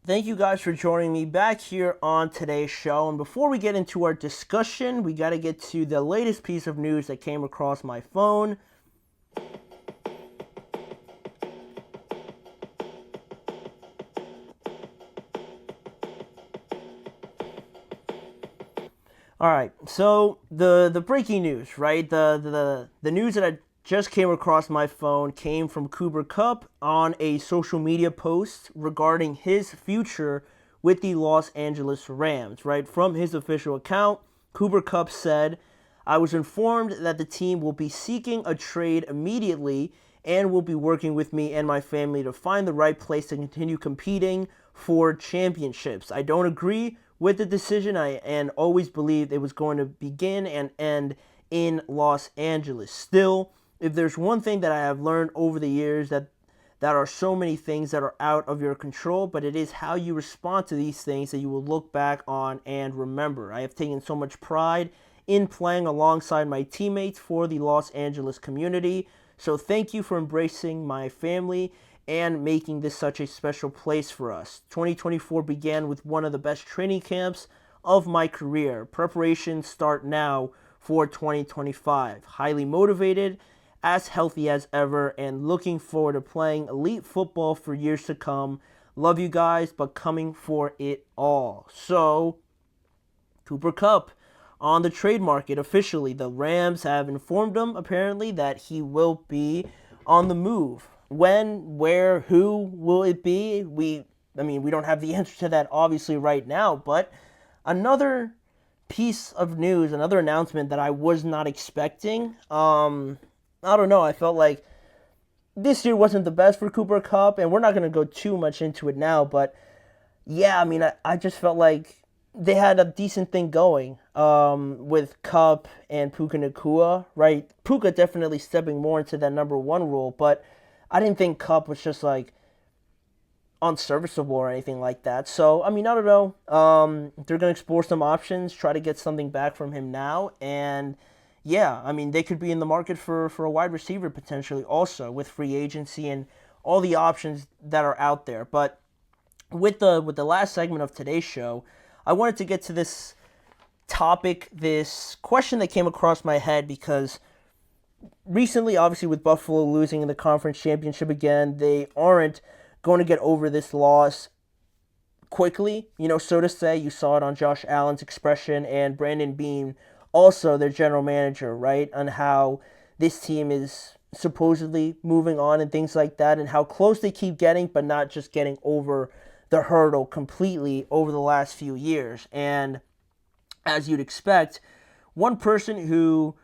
Thank you guys for joining me back here on today's show. And before we get into our discussion, we got to get to the latest piece of news that came across my phone. All right, so the breaking news, right? The news that I just came across my phone came from Cooper Kupp on a social media post regarding his future with the Los Angeles Rams, right? From his official account, Cooper Kupp said, "I was informed that the team will be seeking a trade immediately and will be working with me and my family to find the right place to continue competing for championships. I don't agree with the decision and always believed it was going to begin and end in Los Angeles. Still, if there's one thing that I have learned over the years that are so many things that are out of your control, but it is how you respond to these things that you will look back on and remember. I have taken so much pride in playing alongside my teammates for the Los Angeles community. So thank you for embracing my family and making this such a special place for us. 2024 began with one of the best training camps of my career. Preparations start now for 2025. Highly motivated, as healthy as ever, and looking forward to playing elite football for years to come. Love you guys, but coming for it all." So, Cooper Kupp on the trade market officially. The Rams have informed him, apparently, that he will be on the move. When, where, who will it be? We don't have the answer to that obviously right now, but another piece of news, another announcement that I was not expecting. I don't know, I felt like this year wasn't the best for Cooper Kupp, and we're not going to go too much into it now, but yeah, I just felt like they had a decent thing going with Kupp and Puka Nacua, right? Puka definitely stepping more into that number one role, but I didn't think Kupp was just like unserviceable or anything like that. So, I don't know. They're going to explore some options, try to get something back from him now. And yeah, they could be in the market for a wide receiver potentially also with free agency and all the options that are out there. But with the last segment of today's show, I wanted to get to this topic, this question that came across my head because recently, obviously, with Buffalo losing in the conference championship again, they aren't going to get over this loss quickly, so to say. You saw it on Josh Allen's expression and Brandon Beane, also their general manager, right, on how this team is supposedly moving on and things like that, and how close they keep getting, but not just getting over the hurdle completely over the last few years. And as you'd expect, one person who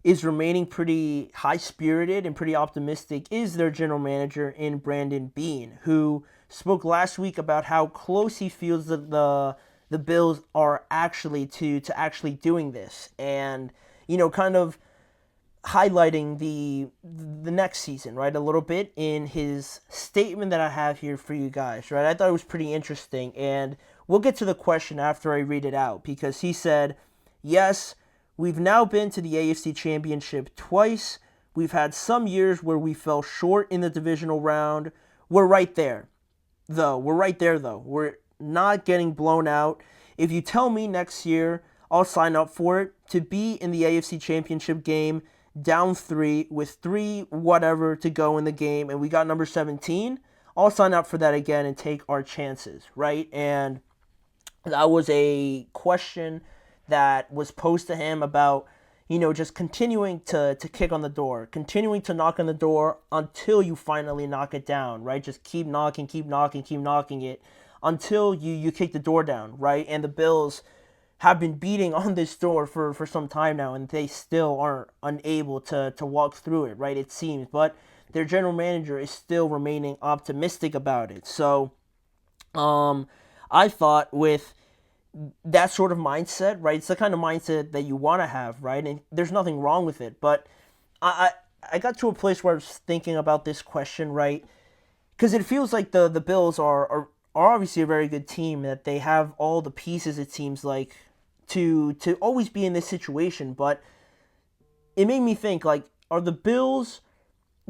is remaining pretty high-spirited and pretty optimistic is their general manager in Brandon Beane, who spoke last week about how close he feels that the Bills are actually to actually doing this, and kind of highlighting the next season, right, a little bit in his statement that I have here for you guys, right? I thought it was pretty interesting, and we'll get to the question after I read it out, because he said, "Yes, we've now been to the AFC Championship twice. We've had some years where we fell short in the divisional round. We're right there, though. We're not getting blown out. If you tell me next year, I'll sign up for it. To be in the AFC Championship game, down 3 with 3 whatever to go in the game, and we got number 17, I'll sign up for that again and take our chances," right? And that was a question that was posed to him about, just continuing to kick on the door, continuing to knock on the door until you finally knock it down, right? Just keep knocking it until you kick the door down, right? And the Bills have been beating on this door for some time now, and they still aren't unable to walk through it, right? It seems, but their general manager is still remaining optimistic about it. So, I thought with that sort of mindset, right? It's the kind of mindset that you want to have, right? And there's nothing wrong with it. But I got to a place where I was thinking about this question, right? Because it feels like the Bills are obviously a very good team, that they have all the pieces, it seems like, to always be in this situation. But it made me think, like, are the Bills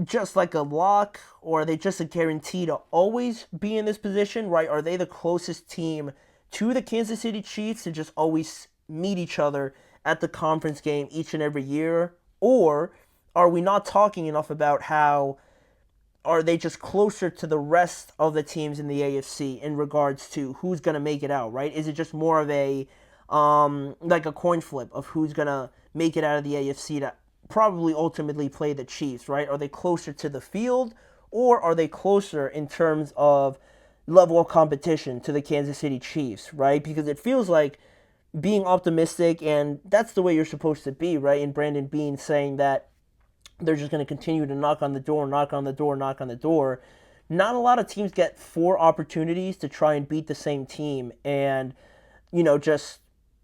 just like a lock, or are they just a guarantee to always be in this position, right? Are they the closest team to the Kansas City Chiefs to just always meet each other at the conference game each and every year? Or are we not talking enough about how are they just closer to the rest of the teams in the AFC in regards to who's going to make it out, right? Is it just more of a like a coin flip of who's going to make it out of the AFC to probably ultimately play the Chiefs, right? Are they closer to the field, or are they closer in terms of level of competition to the Kansas City Chiefs, right? Because it feels like being optimistic, and that's the way you're supposed to be, right? And Brandon Beane saying that they're just going to continue to knock on the door, knock on the door, knock on the door. Not a lot of teams get four opportunities to try and beat the same team and, just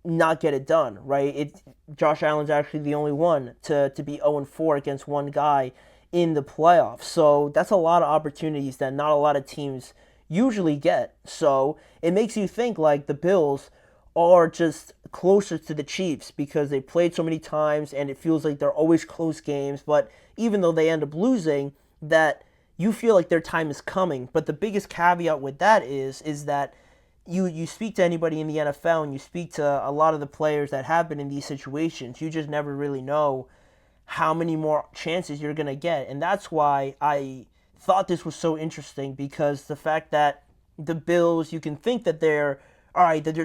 not get it done, right? Josh Allen's actually the only one to be 0-4 against one guy in the playoffs. So that's a lot of opportunities that not a lot of teams usually get. So it makes you think like the Bills are just closer to the Chiefs because they played so many times and it feels like they're always close games. But even though they end up losing, that you feel like their time is coming. But the biggest caveat with that is that you speak to anybody in the NFL and you speak to a lot of the players that have been in these situations, you just never really know how many more chances you're going to get. And that's why I thought this was so interesting, because the fact that the Bills, you can think that they're, all right, that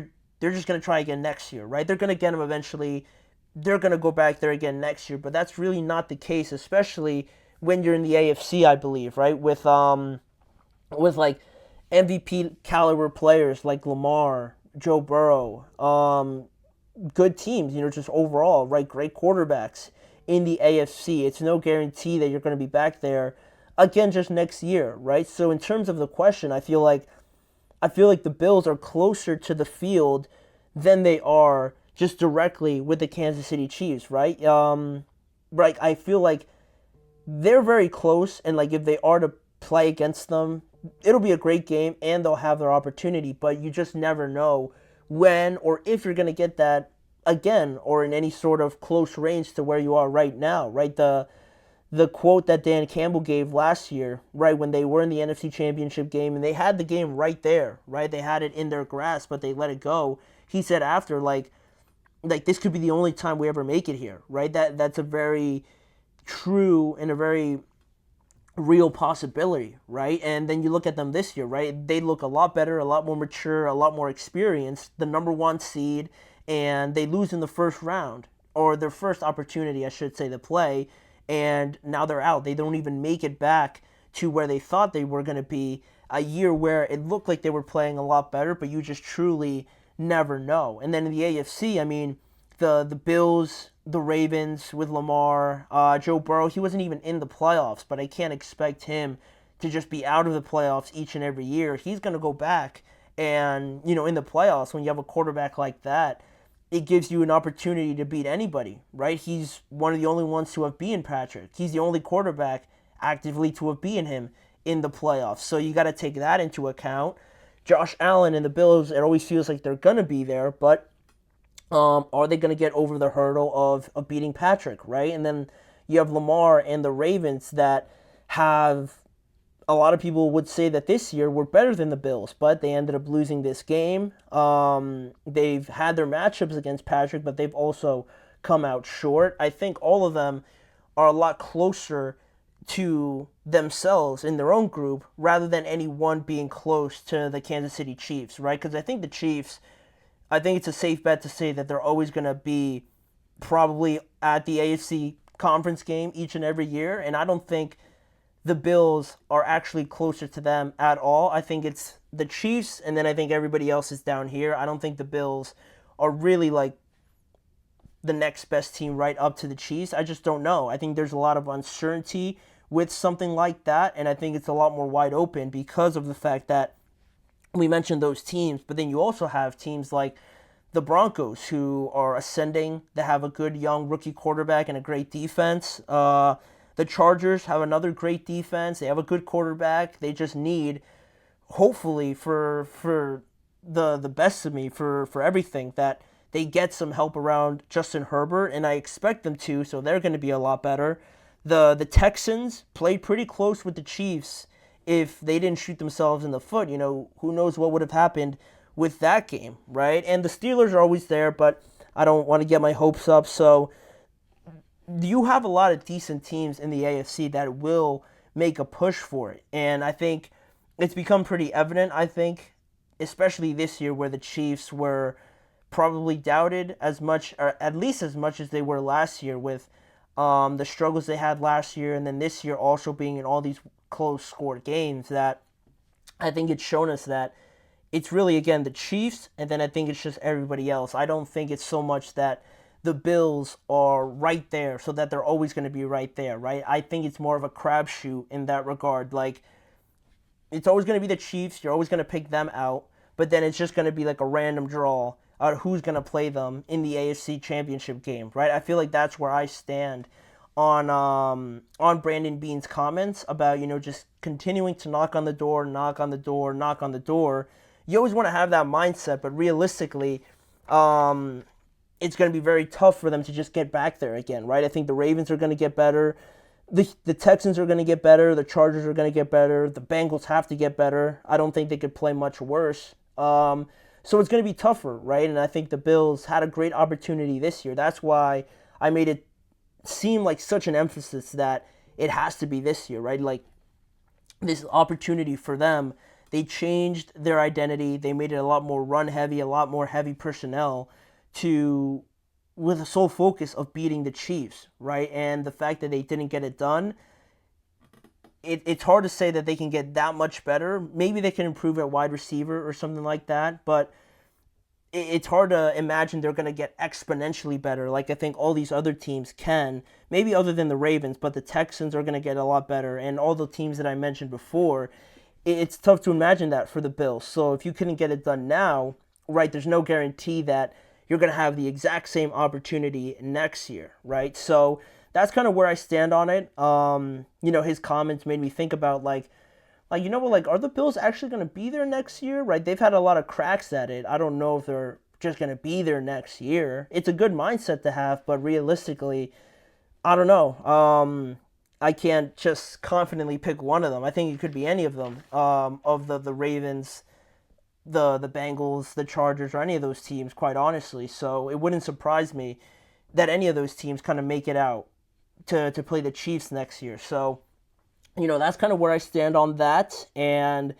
they're just going to try again next year, right? They're going to get them eventually. They're going to go back there again next year. But that's really not the case, especially when you're in the AFC, I believe, right? With like MVP caliber players like Lamar, Joe Burrow, good teams, just overall, right? Great quarterbacks in the AFC. It's no guarantee that you're going to be back there again just next year, right? So in terms of the question, I feel like the Bills are closer to the field than they are just directly with the Kansas City Chiefs, right? Right. I feel like they're very close, and like if they are to play against them, it'll be a great game and they'll have their opportunity, but you just never know when or if you're going to get that again or in any sort of close range to where you are right now, right? The quote that Dan Campbell gave last year, right, when they were in the NFC Championship game and they had the game right there, right? They had it in their grasp, but they let it go. He said after, like this could be the only time we ever make it here, right? That's a very true and a very real possibility, right? And then you look at them this year, right? They look a lot better, a lot more mature, a lot more experienced, the number one seed, and they lose in the first round, or their first opportunity, I should say, to play, and now they're out. They don't even make it back to where they thought they were going to be, a year where it looked like they were playing a lot better, but you just truly never know. And then in the AFC, I mean, the Bills, the Ravens with Lamar, Joe Burrow, he wasn't even in the playoffs, but I can't expect him to just be out of the playoffs each and every year. He's going to go back, and, in the playoffs, when you have a quarterback like that, it gives you an opportunity to beat anybody, right? He's one of the only ones to have beaten Patrick. He's the only quarterback actively to have beaten him in the playoffs. So you got to take that into account. Josh Allen and the Bills, it always feels like they're going to be there, but are they going to get over the hurdle of beating Patrick, right? And then you have Lamar and the Ravens that have, a lot of people would say that this year were better than the Bills, but they ended up losing this game. They've had their matchups against Patrick, but they've also come out short. I think all of them are a lot closer to themselves in their own group rather than any one being close to the Kansas City Chiefs, right? Because I think the Chiefs, I think it's a safe bet to say that they're always going to be probably at the AFC conference game each and every year, and I don't think the Bills are actually closer to them at all. I think it's the Chiefs, and then I think everybody else is down here. I don't think the Bills are really like the next best team right up to the Chiefs. I just don't know. I think there's a lot of uncertainty with something like that, and I think it's a lot more wide open because of the fact that we mentioned those teams, but then you also have teams like the Broncos who are ascending. They have a good young rookie quarterback and a great defense. The Chargers have another great defense. They have a good quarterback. They just need, hopefully, for the best of me, for everything, that they get some help around Justin Herbert, and I expect them to, so they're going to be a lot better. The Texans played pretty close with the Chiefs. If they didn't shoot themselves in the foot, who knows what would have happened with that game, right? And the Steelers are always there, but I don't want to get my hopes up. So you have a lot of decent teams in the AFC that will make a push for it. And I think it's become pretty evident, especially this year where the Chiefs were probably doubted as much, or at least as much as they were last year with the struggles they had last year, and then this year also being in all these close scored games, that I think it's shown us that it's really, again, the Chiefs, and then I think it's just everybody else. I don't think it's so much that the Bills are right there, so that they're always going to be right there, right? I think it's more of a crapshoot in that regard. Like, it's always going to be the Chiefs. You're always going to pick them out, but then it's just going to be like a random draw out who's going to play them in the AFC Championship game, right? I feel like that's where I stand on Brandon Beane's comments about, just continuing to knock on the door. You always want to have that mindset, but realistically, it's going to be very tough for them to just get back there again, right? I think the Ravens are going to get better. The Texans are going to get better. The Chargers are going to get better. The Bengals have to get better. I don't think they could play much worse. So it's going to be tougher, right? And I think the Bills had a great opportunity this year. That's why I made it seem like such an emphasis that it has to be this year, right? Like, this opportunity for them, they changed their identity. They made it a lot more run heavy, a lot more heavy personnel with the sole focus of beating the Chiefs, right? And the fact that they didn't get it done, it's hard to say that they can get that much better. Maybe they can improve at wide receiver or something like that, but it's hard to imagine they're going to get exponentially better like I think all these other teams can. Maybe other than the Ravens, but the Texans are going to get a lot better, and all the teams that I mentioned before, it's tough to imagine that for the Bills. So if you couldn't get it done now, right, there's no guarantee that you're going to have the exact same opportunity next year, right? So that's kind of where I stand on it. His comments made me think about, are the Bills actually going to be there next year, right? They've had a lot of cracks at it. I don't know if they're just going to be there next year. It's a good mindset to have, but realistically, I don't know. I can't just confidently pick one of them. I think it could be any of them, of the Ravens, the Bengals, the Chargers, or any of those teams, quite honestly. So it wouldn't surprise me that any of those teams kind of make it out to play the Chiefs next year. So, that's kind of where I stand on that. And,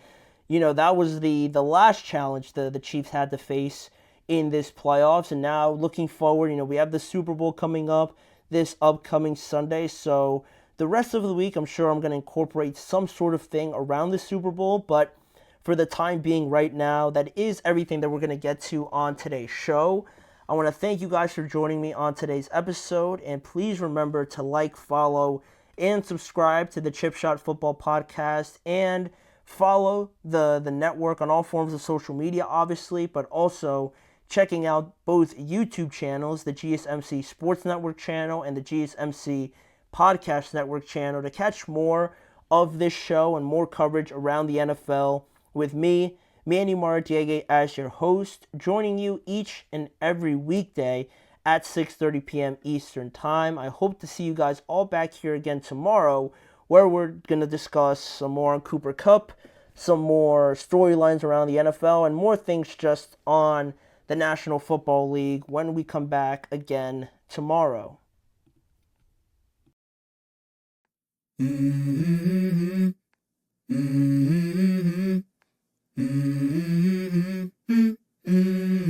that was the last challenge the Chiefs had to face in this playoffs. And now looking forward, we have the Super Bowl coming up this upcoming Sunday. So the rest of the week, I'm sure I'm going to incorporate some sort of thing around the Super Bowl. But for the time being right now, that is everything that we're going to get to on today's show. I want to thank you guys for joining me on today's episode. And please remember to like, follow, and subscribe to the Chip Shot Football Podcast, and follow the network on all forms of social media, obviously, but also checking out both YouTube channels, the GSMC Sports Network channel and the GSMC Podcast Network channel, to catch more of this show and more coverage around the NFL with me, Manny Maradiaga, as your host, joining you each and every weekday at 6:30 p.m. Eastern Time. I hope to see you guys all back here again tomorrow, where we're going to discuss some more on Cooper Kupp, some more storylines around the NFL, and more things just on the National Football League when we come back again tomorrow.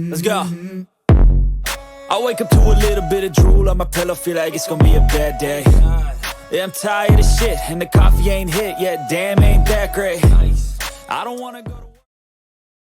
Let's go. I wake up to a little bit of drool on my pillow, feel like it's gonna be a bad day. Yeah, I'm tired of shit, and the coffee ain't hit yet, damn, ain't that great. I don't wanna go to